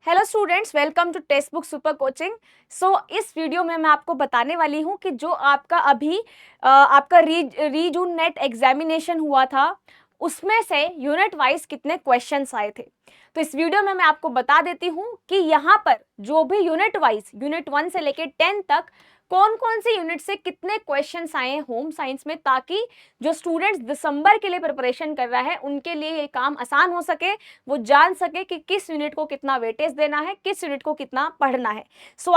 Hello students, welcome to text book super coaching. इस video में मैं आपको बताने वाली हूँ कि जो आपका अभी आपका रीजून नेट एग्जामिनेशन हुआ था उसमें से यूनिट वाइज कितने क्वेश्चंस आए थे। तो इस वीडियो में मैं आपको बता देती हूँ कि यहाँ पर जो भी यूनिट वाइज यूनिट 1 से लेकर 10 तक कौन कौन से यूनिट से कितने क्वेश्चंस आए हैं होम साइंस में, ताकि जो स्टूडेंट्स दिसंबर के लिए प्रिपरेशन कर रहा है उनके लिए ये काम आसान हो सके, वो जान सके कि किस यूनिट को कितना वेटेज देना है, किस यूनिट को कितना पढ़ना है।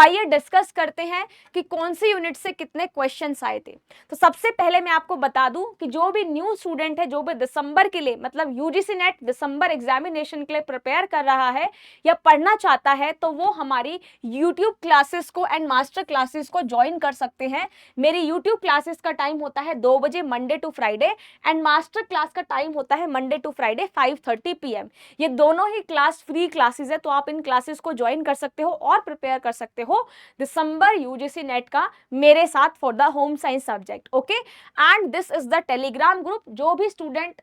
आइए डिस्कस करते हैं कि कौन सी यूनिट से कितने क्वेश्चंस आए थे। तो सबसे पहले मैं आपको बता दूं कि जो भी न्यू स्टूडेंट है, जो भी दिसंबर के लिए मतलब यूजीसी नेट दिसंबर एग्जामिनेशन के लिए प्रिपेयर कर रहा है या पढ़ना चाहता है, तो वो हमारी यूट्यूब क्लासेस को एंड मास्टर क्लासेस को ज्वाइन कर सकते हैं। मेरी यूट्यूब क्लासेस का टाइम होता है 2 बजे Monday to Friday and master class का टाइम होता है मंडे टू फ्राइडे 5:30 PM। ये दोनों ही क्लास फ्री क्लासेस है, तो आप इन क्लासेस को ज्वाइन कर सकते हो और प्रिपेयर कर सकते हो दिसंबर यूजीसी नेट का मेरे साथ for the home science subject. Okay, and this is the Telegram group. जो भी स्टूडेंट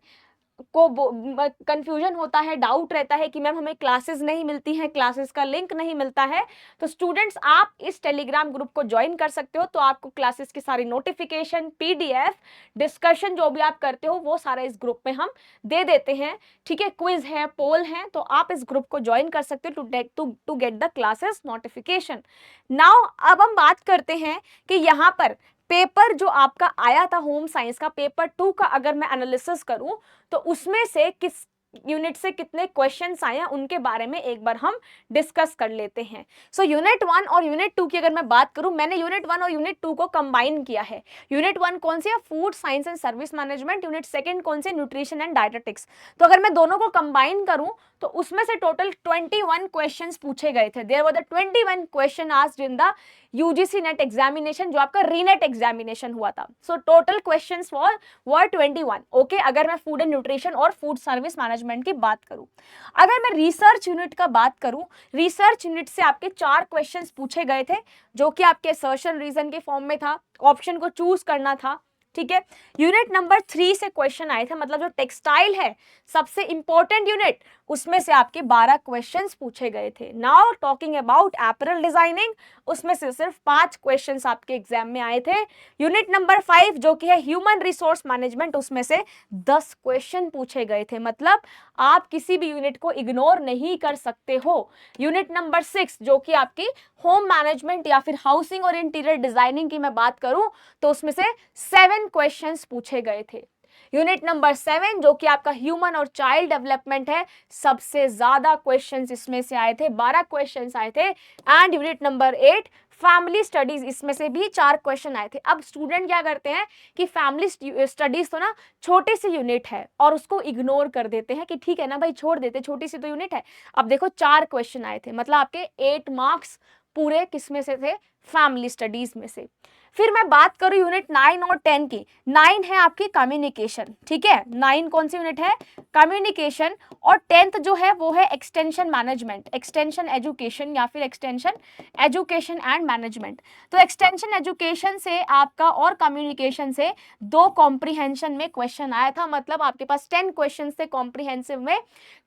को कंफ्यूजन होता है, डाउट रहता है कि मैम हमें क्लासेस नहीं मिलती हैं, क्लासेस का लिंक नहीं मिलता है, तो स्टूडेंट्स आप इस टेलीग्राम ग्रुप को ज्वाइन कर सकते हो। तो आपको क्लासेस की सारी नोटिफिकेशन, पीडीएफ, डिस्कशन जो भी आप करते हो वो सारा इस ग्रुप में हम दे देते हैं। ठीक है, क्विज है, पोल है, तो आप इस ग्रुप को ज्वाइन कर सकते हो to get the classes notification. Now अब हम बात करते हैं कि यहाँ पर पेपर जो आपका आया था होम साइंस का, पेपर 2 का अगर मैं एनालिसिस करूं तो उसमें से किस यूनिट से कितने क्वेश्चंस आए हैं उनके बारे में एक बार हम डिस्कस कर लेते हैं। यूनिट 1 और यूनिट 2 की अगर मैं बात करूं, मैंने यूनिट 1 और यूनिट 2 को कंबाइन किया है। यूनिट 1 कौन सी है? Food science and service management. Unit 2 कौन सी? Nutrition and dietetics. तो अगर मैं दोनों को कंबाइन करूं तो उसमें से टोटल 21 क्वेश्चंस पूछे गए थे। There were the 21 question asked in the UGC NET examination, जो आपका रीनेट एग्जामिनेशन हुआ था। Total questions were 21। ओके, अगर मैं फूड एंड न्यूट्रिशन और फूड सर्विस मैनेजमेंट की बात करूं। अगर मैं रिसर्च यूनिट का बात करूं, रिसर्च यूनिट से आपके 4 क्वेश्चंस पूछे गए थे, जो कि आपके असर्शन रीजन के फॉर्म में था, ऑप्शन को चूज करना था। ठीक है, यूनिट नंबर 3 से क्वेश्चन आए थे, मतलब जो टेक्सटाइल है सबसे इंपॉर्टेंट यूनिट, उसमें से आपके 12 क्वेश्चंस पूछे गए थे। Now talking about apparel designing, उसमें से सिर्फ 5 क्वेश्चंस आपके एग्जाम में आए थे। यूनिट नंबर 5 जो कि है ह्यूमन रिसोर्स मैनेजमेंट, उसमें से 10 क्वेश्चन पूछे गए थे। मतलब आप किसी भी यूनिट को इग्नोर नहीं कर सकते हो। यूनिट नंबर 6 जो कि आपकी होम मैनेजमेंट या फिर हाउसिंग और इंटीरियर डिजाइनिंग की मैं बात करूं तो उसमें से 7 क्वेश्चंस पूछे गए थे। यूनिट नंबर 7 जो कि आपका ह्यूमन और चाइल्ड डेवलपमेंट है, सबसे ज्यादा क्वेश्चंस इसमें से आए थे, 12 क्वेश्चंस आए थे। And unit number 8 family studies, इसमें से भी 4 क्वेश्चन आए थे। अब स्टूडेंट क्या करते हैं कि फैमिली स्टडीज तो ना छोटी सी यूनिट है और उसको इग्नोर कर देते हैं कि ठीक है ना भाई, छोड़ देते, छोटी सी तो यूनिट है। अब देखो 4 क्वेश्चन आए थे, मतलब आपके 8 मार्क्स पूरे किसमें से थे? फैमिली स्टडीज में से। फिर मैं बात करूं यूनिट 9 और 10 की। 9 है आपकी कम्युनिकेशन। ठीक है, 9 कौन सी यूनिट है? कम्युनिकेशन। और 10th जो है वो है एक्सटेंशन मैनेजमेंट, एक्सटेंशन एजुकेशन या फिर एक्सटेंशन एजुकेशन एंड मैनेजमेंट। तो एक्सटेंशन एजुकेशन से आपका और कम्युनिकेशन से 2 कॉम्प्रिहेंशन में क्वेश्चन आया था, मतलब आपके पास 10 क्वेश्चन थे कॉम्प्रिहेंसिव में,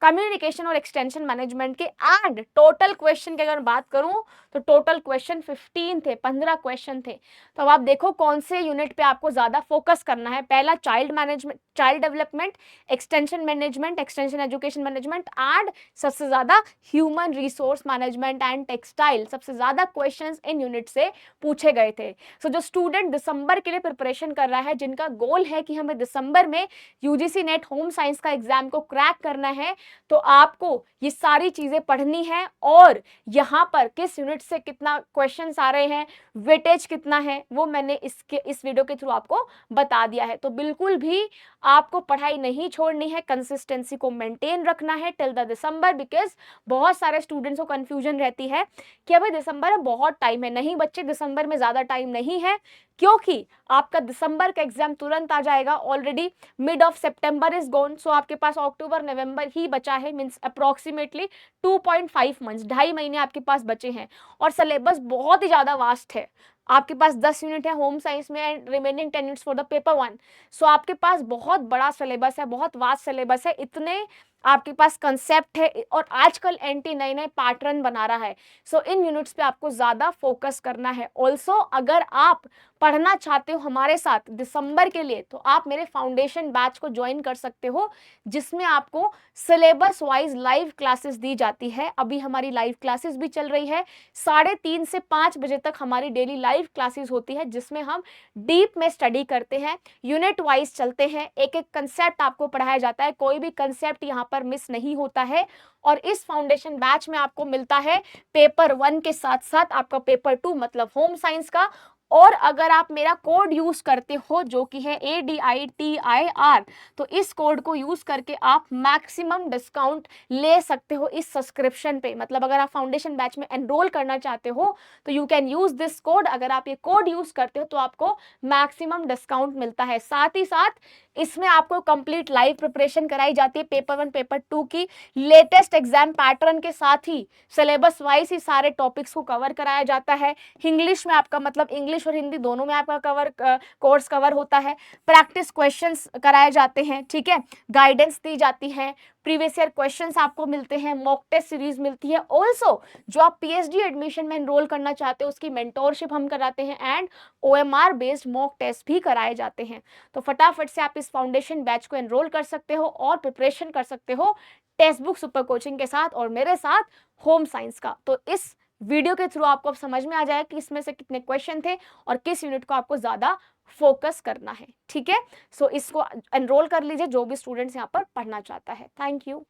कम्युनिकेशन और एक्सटेंशन मैनेजमेंट के। एंड टोटल क्वेश्चन की अगर बात करूं तो टोटल क्वेश्चन 15 थे, 15 क्वेश्चन थे। तो अब आप देखो कौन से यूनिट पे आपको ज्यादा फोकस करना है। पहला child management, child development, extension management, extension education management, and सबसे ज्यादा human resource management and textile. सबसे ज्यादा क्वेश्चंस इन यूनिट से पूछे गए थे। जो स्टूडेंट दिसंबर के लिए प्रिपरेशन कर रहा है, जिनका गोल है कि हमें दिसंबर में यूजीसी नेट होम साइंस का एग्जाम को क्रैक करना है, तो आपको ये सारी चीजें पढ़नी है। और यहाँ पर किस यूनिट से कितना क्वेश्चंस आ रहे हैं, वेटेज कितना है, वो मैंने इस वीडियो के थ्रू आपको बता दिया है। तो बिल्कुल भी आपको पढ़ाई नहीं छोड़नी है, कंसिस्टेंसी को मेंटेन रखना है टिल द दिसंबर। बिकॉज बहुत सारे स्टूडेंट्स को कंफ्यूजन रहती है कि अभी दिसंबर में बहुत टाइम है। नहीं बच्चे, दिसंबर में ज्यादा टाइम नहीं है, क्योंकि आपका दिसंबर का एग्जाम तुरंत आ जाएगा। Already mid of September is gone, so आपके पास अक्टूबर नवंबर ही बचा है, मींस अप्रोक्सीमेटली 2.5 मंथ्स, 2.5 महीने आपके पास बचे हैं। और सिलेबस बहुत ही ज्यादा वास्ट है। आपके पास 10 यूनिट है होम साइंस में and remaining 10 units for the paper 1। आपके पास बहुत बड़ा सिलेबस है, बहुत वास्ट सिलेबस है। इतने आपके पास कंसेप्ट है और आजकल एनटी नए नए पैटर्न बना रहा है। सो इन यूनिट्स पे आपको ज़्यादा फोकस करना है। ऑल्सो अगर आप पढ़ना चाहते हो हमारे साथ दिसंबर के लिए, तो आप मेरे फाउंडेशन बैच को ज्वाइन कर सकते हो, जिसमें आपको सिलेबस वाइज लाइव क्लासेस दी जाती है। अभी हमारी लाइव क्लासेस भी चल रही है, 3:30 से 5 बजे तक हमारी डेली लाइव क्लासेस होती है, जिसमें हम डीप में स्टडी करते हैं, यूनिट वाइज चलते हैं, एक एक कंसेप्ट आपको पढ़ाया जाता है, कोई भी कंसेप्ट यहाँ पर मिस नहीं होता है। और इस फाउंडेशन बैच में आपको मिलता है पेपर 1 के साथ साथ आपका पेपर 2 मतलब होम साइंस का। और अगर आप मेरा कोड यूज करते हो जो कि है ADITIR, तो इस कोड को यूज करके आप मैक्सिमम डिस्काउंट ले सकते हो इस सब्सक्रिप्शन पे। मतलब अगर आप फाउंडेशन बैच में एनरोल करना चाहते हो तो you can use this code. अगर आप ये कोड यूज करते हो तो आपको मैक्सिमम डिस्काउंट मिलता है। साथ ही साथ इसमें आपको कंप्लीट लाइव प्रिपरेशन कराई जाती है पेपर 1 पेपर 2 की, लेटेस्ट एग्जाम पैटर्न के साथ ही सिलेबस वाइज ही सारे टॉपिक्स को कवर कराया जाता है। इंग्लिश में आपका मतलब इंग्लिश और हिंदी दोनों में आपका कोर्स कवर होता है। प्रैक्टिस क्वेश्चंस कराए जाते हैं, ठीक है, गाइडेंस दी जाती है, प्रीवियस ईयर क्वेश्चंस आपको मिलते हैं, मॉक टेस्ट सीरीज मिलती है। ऑल्सो जो आप PhD एडमिशन में एनरोल करना चाहते हो उसकी मेंटोरशिप हम कराते हैं and OMR based mock test भी कराए जाते हैं। तो फटाफट से आप इस फाउंडेशन बैच को एनरोल कर सकते हो और प्रिपरेशन कर सकते हो टेक्स्ट बुक सुपर कोचिंग के साथ और मेरे साथ होम साइंस का। तो इस वीडियो के थ्रू आपको अब समझ में आ जाएगा कि इसमें से कितने क्वेश्चन थे और किस यूनिट को आपको ज्यादा फोकस करना है, ठीक है। सो इसको एनरोल कर लीजिए जो भी स्टूडेंट्स यहाँ पर पढ़ना चाहता है। Thank you.